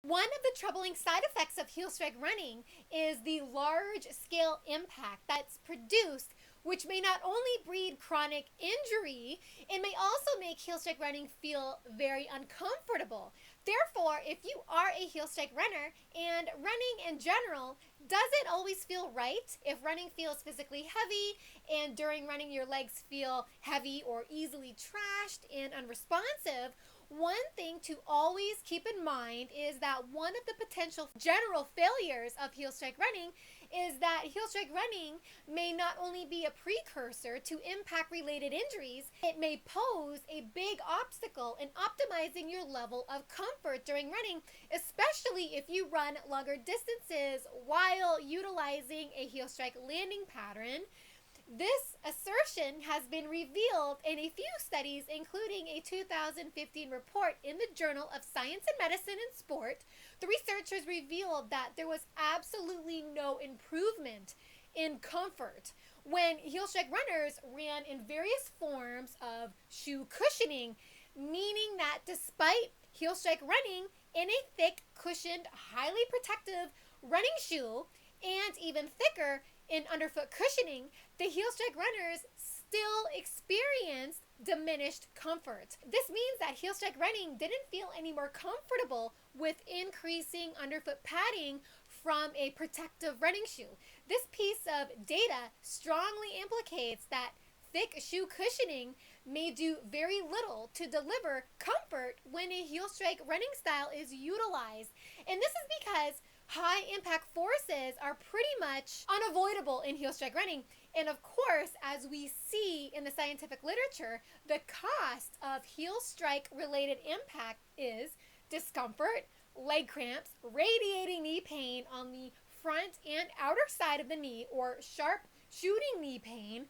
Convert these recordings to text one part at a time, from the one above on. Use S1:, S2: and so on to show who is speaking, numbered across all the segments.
S1: One of the troubling side effects of heel strike running is the large scale impact that's produced, which may not only breed chronic injury, it may also make heel strike running feel very uncomfortable. Therefore, if you are a heel strike runner and running in general doesn't always feel right, if running feels physically heavy and during running your legs feel heavy or easily trashed and unresponsive, one thing to always keep in mind is that one of the potential general failures of heel strike running is that heel strike running may not only be a precursor to impact related injuries, it may pose a big obstacle in optimizing your level of comfort during running, especially if you run longer distances while utilizing a heel strike landing pattern. This assertion has been revealed in a few studies, including a 2015 report in the Journal of Science and Medicine and Sport. The researchers revealed that there was absolutely no improvement in comfort when heel strike runners ran in various forms of shoe cushioning, meaning that despite heel strike running in a thick, cushioned, highly protective running shoe, and even thicker in underfoot cushioning, the heel strike runners still experienced diminished comfort. This means that heel strike running didn't feel any more comfortable with increasing underfoot padding from a protective running shoe. This piece of data strongly implicates that thick shoe cushioning may do very little to deliver comfort when a heel strike running style is utilized. And this is because high impact forces are pretty much unavoidable in heel strike running. And of course, as we see in the scientific literature, the cost of heel strike related impact is discomfort, leg cramps, radiating knee pain on the front and outer side of the knee, or sharp shooting knee pain,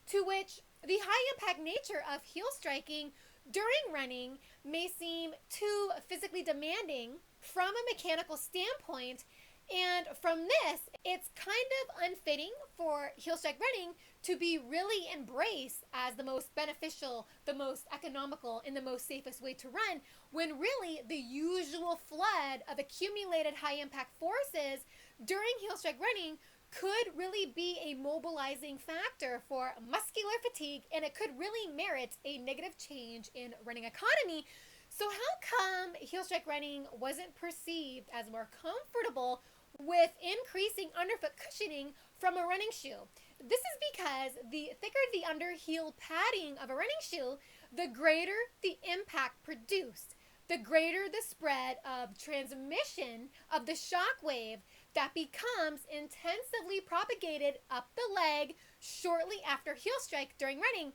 S1: to which the high impact nature of heel striking during running may seem too physically demanding from a mechanical standpoint. And from this, it's kind of unfitting for heel strike running to be really embraced as the most beneficial, the most economical, and the most safest way to run, when really the usual flood of accumulated high impact forces during heel strike running could really be a mobilizing factor for muscular fatigue, and it could really merit a negative change in running economy. So how come heel strike running wasn't perceived as more comfortable with increasing underfoot cushioning from a running shoe? This is because the thicker the underheel padding of a running shoe, the greater the impact produced, the greater the spread of transmission of the shock wave that becomes intensively propagated up the leg shortly after heel strike during running,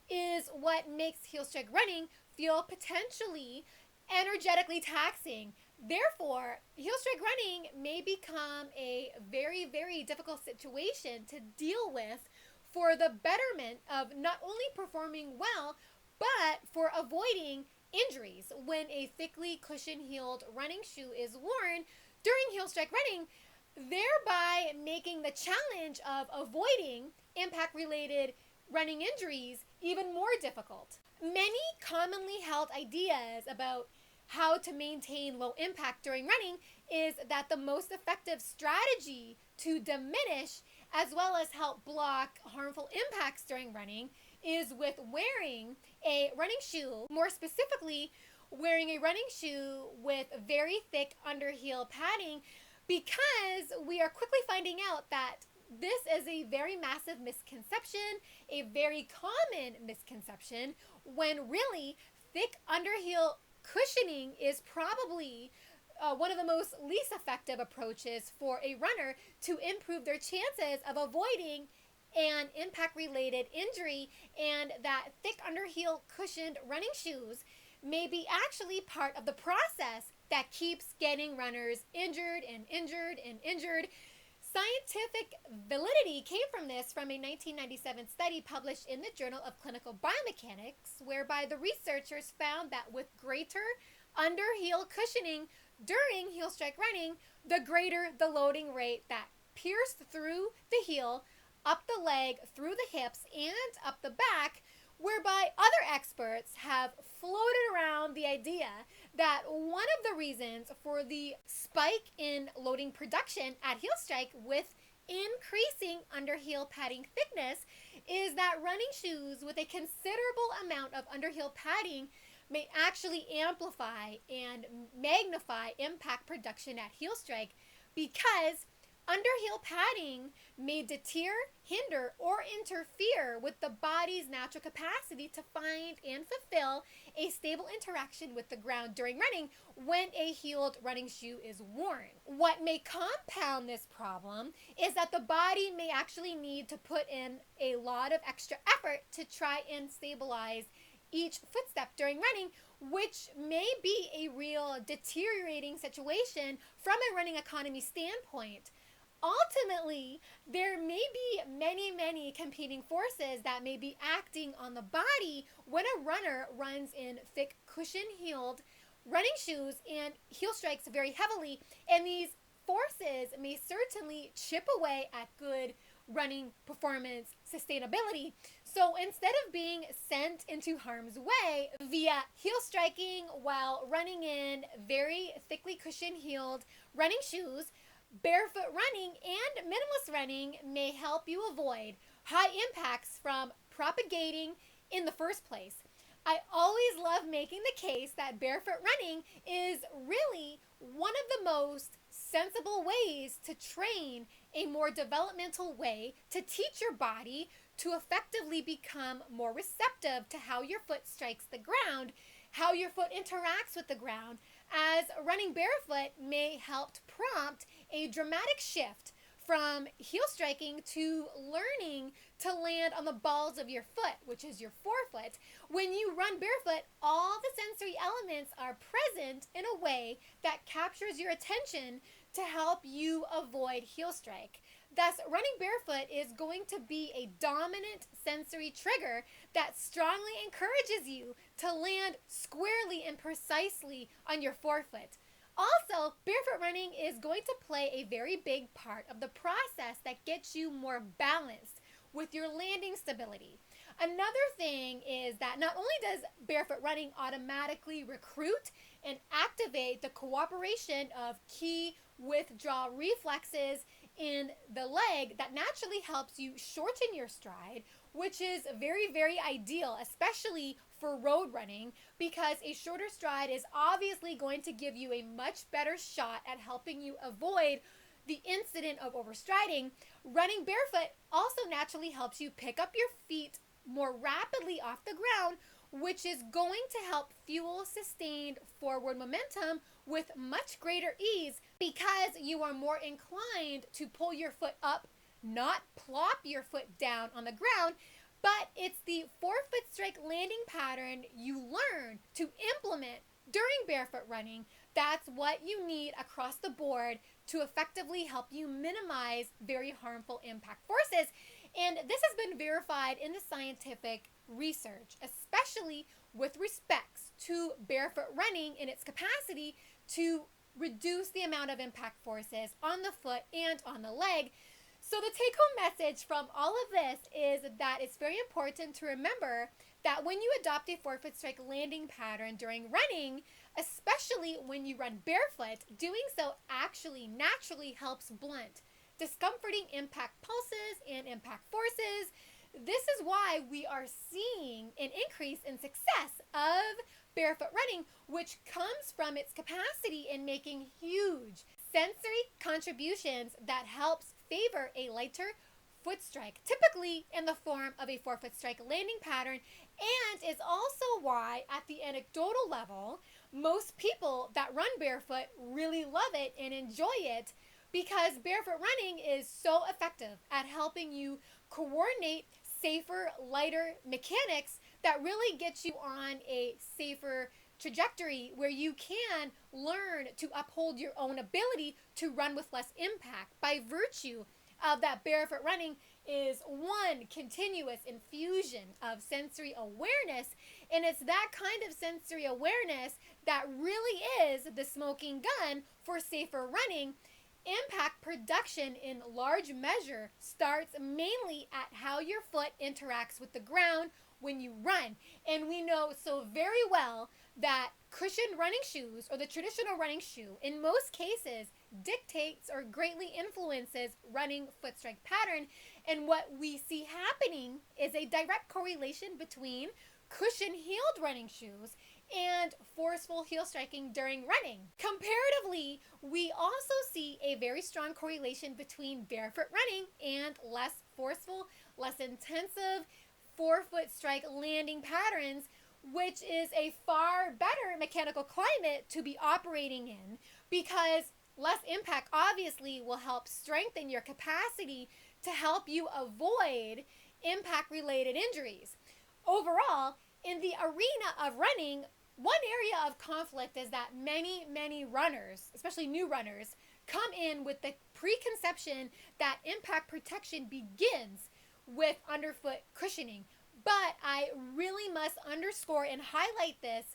S1: is what makes heel strike running feel potentially energetically taxing. Therefore, heel strike running may become a very, very difficult situation to deal with for the betterment of not only performing well, but for avoiding injuries when a thickly cushion heeled running shoe is worn during heel strike running, thereby making the challenge of avoiding impact related running injuries even more difficult. Many commonly held ideas about how to maintain low impact during running is that the most effective strategy to diminish as well as help block harmful impacts during running is with wearing a running shoe, more specifically, wearing a running shoe with very thick underheel padding, because we are quickly finding out that this is a very massive misconception, a very common misconception, when really thick underheel cushioning is probably one of the most least effective approaches for a runner to improve their chances of avoiding an impact related injury, and that thick underheel cushioned running shoes may be actually part of the process that keeps getting runners injured and injured and injured. Scientific validity came from this from a 1997 study published in the Journal of Clinical Biomechanics, whereby the researchers found that with greater underheel cushioning during heel strike running, the greater the loading rate that pierced through the heel, up the leg, through the hips, and up the back, whereby other experts have floated around the idea that one of the reasons for the spike in loading production at heel strike with increasing underheel padding thickness is that running shoes with a considerable amount of underheel padding may actually amplify and magnify impact production at heel strike because underheel padding may deter, hinder, or interfere with the body's natural capacity to find and fulfill a stable interaction with the ground during running when a heeled running shoe is worn. What may compound this problem is that the body may actually need to put in a lot of extra effort to try and stabilize each footstep during running, which may be a real deteriorating situation from a running economy standpoint. Ultimately, there may be many competing forces that may be acting on the body when a runner runs in thick cushion-heeled running shoes and heel strikes very heavily, and these forces may certainly chip away at good running performance sustainability. So instead of being sent into harm's way via heel striking while running in very thickly cushion-heeled running shoes, barefoot running and minimalist running may help you avoid high impacts from propagating in the first place. I always love making the case that barefoot running is really one of the most sensible ways to train a more developmental way to teach your body to effectively become more receptive to how your foot strikes the ground, how your foot interacts with the ground, as running barefoot may help prompt a dramatic shift from heel striking to learning to land on the balls of your foot, which is your forefoot. When you run barefoot, all the sensory elements are present in a way that captures your attention to help you avoid heel strike. Thus, running barefoot is going to be a dominant sensory trigger that strongly encourages you to land squarely and precisely on your forefoot. Also, barefoot running is going to play a very big part of the process that gets you more balanced with your landing stability. Another thing is that not only does barefoot running automatically recruit and activate the cooperation of key withdrawal reflexes in the leg that naturally helps you shorten your stride, which is very ideal, especially for road running, because a shorter stride is obviously going to give you a much better shot at helping you avoid the incident of overstriding. Running barefoot also naturally helps you pick up your feet more rapidly off the ground, which is going to help fuel sustained forward momentum with much greater ease because you are more inclined to pull your foot up, not plop your foot down on the ground. But it's the forefoot strike landing pattern you learn to implement during barefoot running. That's what you need across the board to effectively help you minimize very harmful impact forces. And this has been verified in the scientific research, especially with respects to barefoot running in its capacity to reduce the amount of impact forces on the foot and on the leg. So the take-home message from all of this is that it's very important to remember that when you adopt a forefoot strike landing pattern during running, especially when you run barefoot, doing so actually naturally helps blunt discomforting impact pulses and impact forces. This is why we are seeing an increase in success of barefoot running, which comes from its capacity in making huge sensory contributions that helps favor a lighter foot strike, typically in the form of a forefoot strike landing pattern, and is also why, at the anecdotal level, most people that run barefoot really love it and enjoy it, because barefoot running is so effective at helping you coordinate safer, lighter mechanics that really gets you on a safer trajectory where you can learn to uphold your own ability to run with less impact by virtue of that barefoot running is one continuous infusion of sensory awareness, and it's that kind of sensory awareness that really is the smoking gun for safer running. Impact production in large measure starts mainly at how your foot interacts with the ground when you run. And we know so very well that cushioned running shoes, or the traditional running shoe, in most cases dictates or greatly influences running foot strike pattern. And what we see happening is a direct correlation between cushion heeled running shoes and forceful heel striking during running. Comparatively, we also see a very strong correlation between barefoot running and less forceful, less intensive forefoot strike landing patterns, which is a far better mechanical climate to be operating in, because less impact obviously will help strengthen your capacity to help you avoid impact related injuries. Overall, in the arena of running, one area of conflict is that many runners, especially new runners, come in with the preconception that impact protection begins with underfoot cushioning. But I really must underscore and highlight this.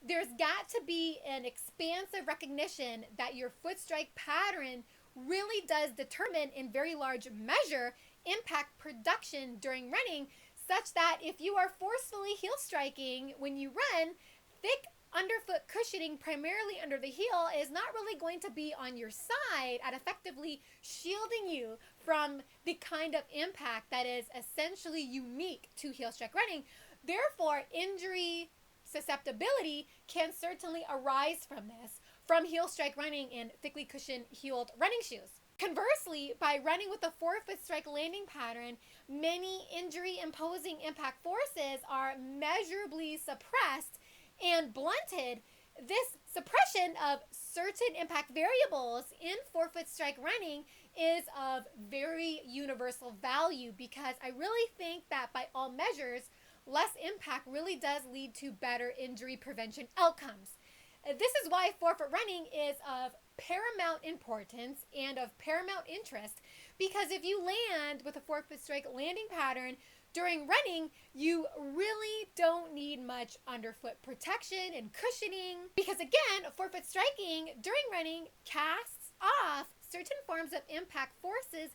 S1: There's got to be an expansive recognition that your foot strike pattern really does determine in very large measure impact production during running, such that if you are forcefully heel striking when you run, thick underfoot cushioning primarily under the heel is not really going to be on your side at effectively shielding you from the kind of impact that is essentially unique to heel strike running. Therefore, injury susceptibility can certainly arise from this, from heel strike running in thickly cushioned heeled running shoes. Conversely, by running with a forefoot strike landing pattern, many injury imposing impact forces are measurably suppressed and blunted. This suppression of certain impact variables in forefoot strike running is of very universal value, because I really think that by all measures, less impact really does lead to better injury prevention outcomes. This is why forefoot running is of paramount importance and of paramount interest, because if you land with a forefoot strike landing pattern during running, you really don't need much underfoot protection and cushioning, because again, forefoot striking during running casts off certain forms of impact forces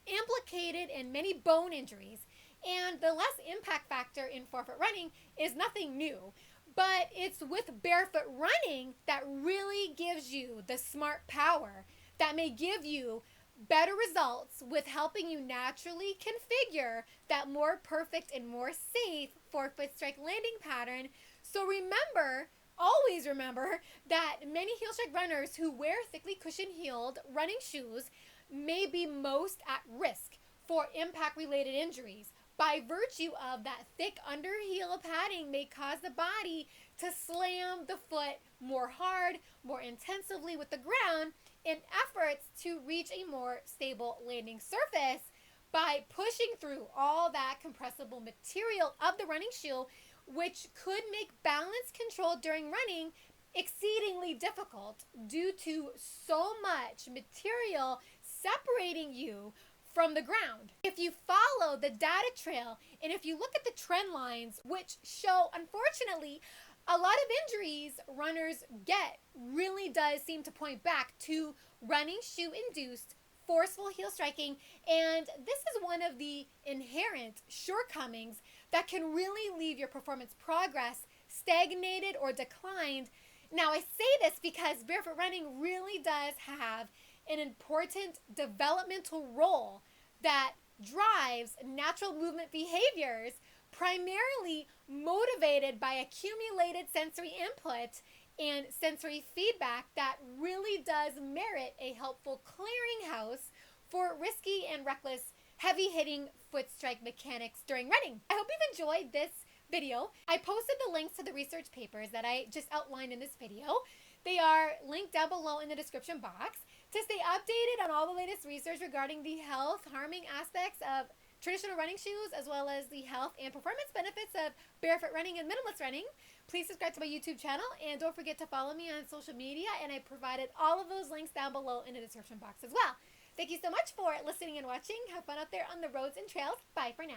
S1: implicated in many bone injuries. And the less impact factor in forefoot running is nothing new, but it's with barefoot running that really gives you the smart power that may give you better results with helping you naturally configure that more perfect and more safe forefoot strike landing pattern. So remember, always remember, that many heel strike runners who wear thickly cushioned heeled running shoes may be most at risk for impact related injuries, by virtue of that thick under heel padding may cause the body to slam the foot more hard, more intensively with the ground in efforts to reach a more stable landing surface, by pushing through all that compressible material of the running shoe, which could make balance control during running exceedingly difficult due to so much material separating you from the ground. If you follow the data trail and if you look at the trend lines, which show, unfortunately, a lot of injuries runners get really does seem to point back to running shoe induced forceful heel striking, and this is one of the inherent shortcomings that can really leave your performance progress stagnated or declined. Now, I say this because barefoot running really does have an important developmental role that drives natural movement behaviors, primarily motivated by accumulated sensory input and sensory feedback, that really does merit a helpful clearinghouse for risky and reckless heavy-hitting foot strike mechanics during running. I hope you've enjoyed this video. I posted the links to the research papers that I just outlined in this video. They are linked down below in the description box. To stay updated on all the latest research regarding the health harming aspects of traditional running shoes, as well as the health and performance benefits of barefoot running and minimalist running, please subscribe to my YouTube channel, and don't forget to follow me on social media, and I provided all of those links down below in the description box as well. Thank you so much for listening and watching. Have fun out there on the roads and trails. Bye for now.